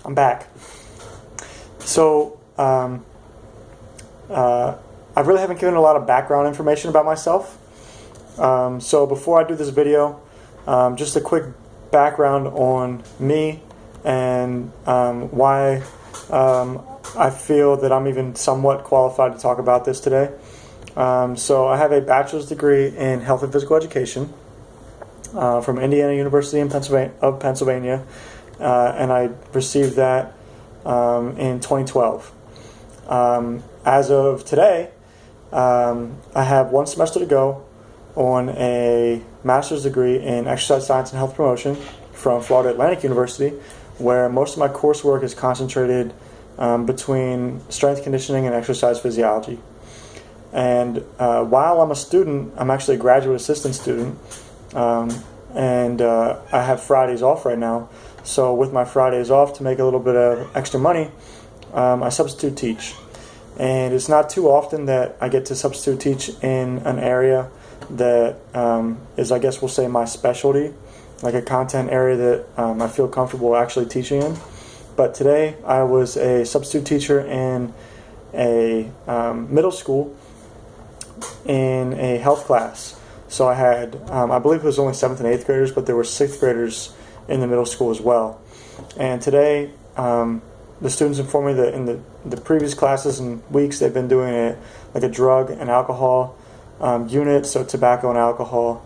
I'm back. So, I really haven't given a lot of background information about myself. So before I do this video, just a quick background on me and why I feel that I'm even somewhat qualified to talk about this today. So I have a bachelor's degree in health and physical education from Indiana University in Pennsylvania, and I received that in 2012. As of today, I have one semester to go on a master's degree in exercise science and health promotion from Florida Atlantic University, where most of my coursework is concentrated between strength conditioning and exercise physiology. And while I'm a student, I'm actually a graduate assistant student, and I have Fridays off right now. So with my Fridays off, to make a little bit of extra money, I substitute teach. And it's not too often that I get to substitute teach in an area that is, I guess we'll say, my specialty, like a content area that I feel comfortable actually teaching in. But today I was a substitute teacher in a middle school in a health class. So I had, I believe it was only 7th and 8th graders, but there were 6th graders in the middle school as well. And today, the students informed me that in the previous classes and weeks, they've been doing like a drug and alcohol unit, so tobacco and alcohol.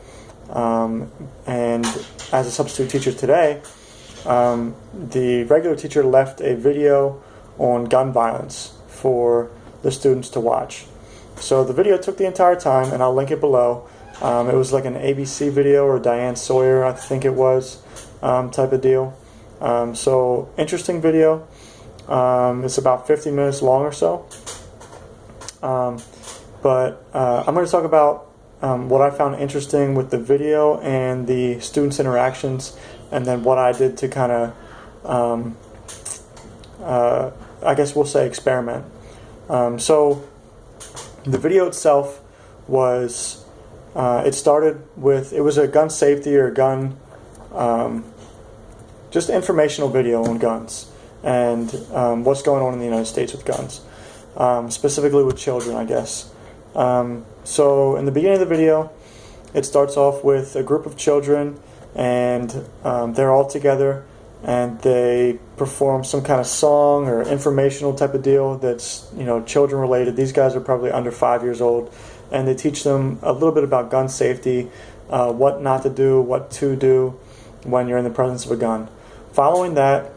And as a substitute teacher today, the regular teacher left a video on gun violence for the students to watch. So the video took the entire time, and I'll link it below. It was like an ABC video or Diane Sawyer, I think it was, type of deal. So interesting video. It's about 50 minutes long or so. But I'm going to talk about what I found interesting with the video and the students' interactions, and then what I did to kind of, I guess we'll say, experiment. So the video itself was, it started with, it was a gun safety or gun, just informational video on guns and what's going on in the United States with guns, specifically with children, I guess. So in the beginning of the video, it starts off with a group of children, and they're all together, and they perform some kind of song or informational type of deal that's, children related. These guys are probably under 5 years old, and they teach them a little bit about gun safety, what not to do, what to do when you're in the presence of a gun. Following that,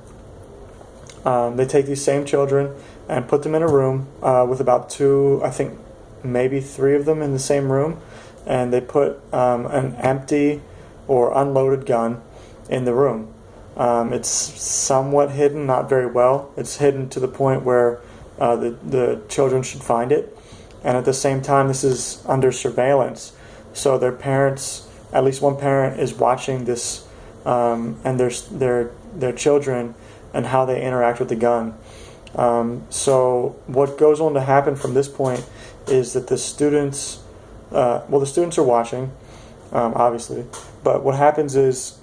they take these same children and put them in a room with about 2, I think maybe 3 of them in the same room, and they put an empty or unloaded gun in the room. It's somewhat hidden, not very well. It's hidden to the point where the children should find it, and at the same time this is under surveillance, so their parents, at least one parent, is watching this and their children and how they interact with the gun. So what goes on to happen from this point is that the students, the students are watching, obviously, but what happens is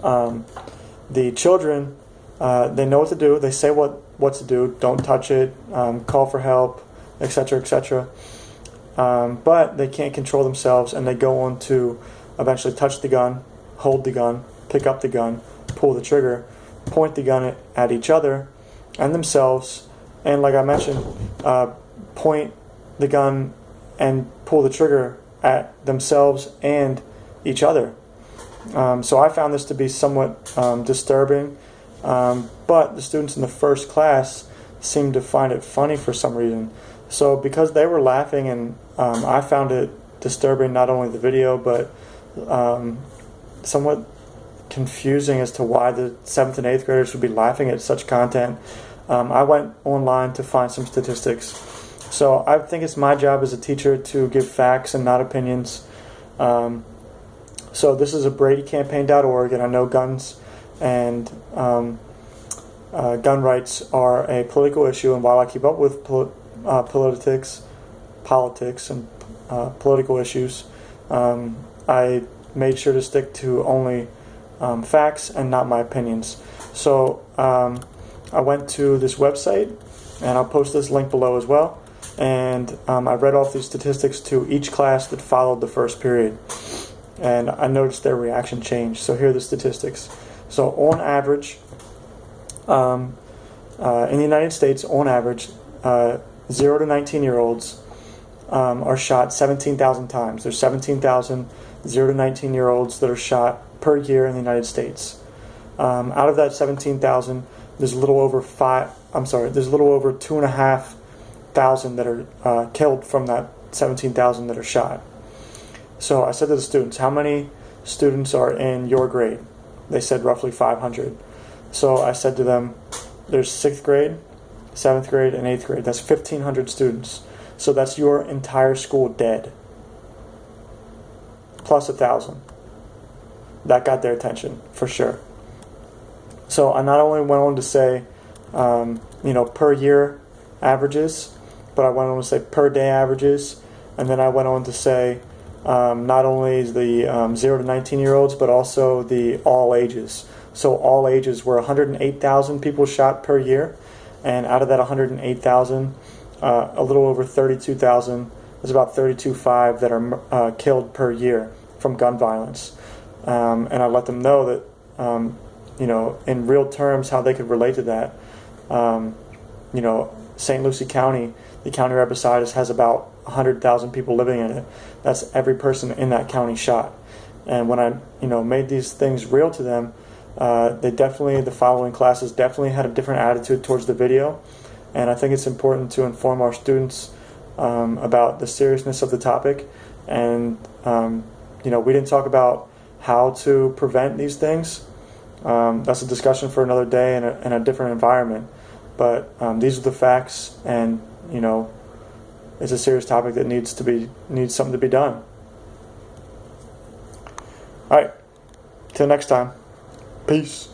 the children, they know what to do, they say what to do, don't touch it, call for help, etc., etc. But they can't control themselves, and they go on to eventually touch the gun, hold the gun, pick up the gun, pull the trigger, point the gun at each other and themselves, and like I mentioned, point the gun and pull the trigger at themselves and each other. So I found this to be somewhat disturbing, but the students in the first class seemed to find it funny for some reason. So because they were laughing, and I found it disturbing, not only the video, but somewhat confusing as to why the 7th and 8th graders would be laughing at such content, I went online to find some statistics. So I think it's my job as a teacher to give facts and not opinions. So this is a BradyCampaign.org, and I know guns and gun rights are a political issue, and while I keep up with politics and political issues, I made sure to stick to only facts and not my opinions. So I went to this website, and I'll post this link below as well. And I read off these statistics to each class that followed the first period. And I noticed their reaction changed. So here are the statistics. So on average, in the United States, on average, 0 to 19-year-olds are shot 17,000 times. There's 17,000 0 to 19-year-olds that are shot per year in the United States. Out of that 17,000, there's a little over 2,500 that are killed from that 17,000 that are shot. So I said to the students, how many students are in your grade? They said roughly 500. So I said to them, there's 6th grade, 7th grade, and 8th grade. That's 1,500 students. So that's your entire school dead. Plus 1,000. That got their attention, for sure. So I not only went on to say, per year averages, but I went on to say per day averages, and then I went on to say not only the 0 to 19-year-olds, but also the all ages. So all ages were 108,000 people shot per year, and out of that 108,000, a little over 32,000, there's about 32.5 that are killed per year from gun violence. And I let them know that, in real terms, how they could relate to that. St. Lucie County, the county right beside us, has about 100,000 people living in it. That's every person in that county shot. And when I, made these things real to them, the following classes definitely had a different attitude towards the video. And I think it's important to inform our students about the seriousness of the topic. And, we didn't talk about how to prevent these things. That's a discussion for another day in a different environment. But these are the facts, and it's a serious topic that needs something to be done. All right, till next time, peace.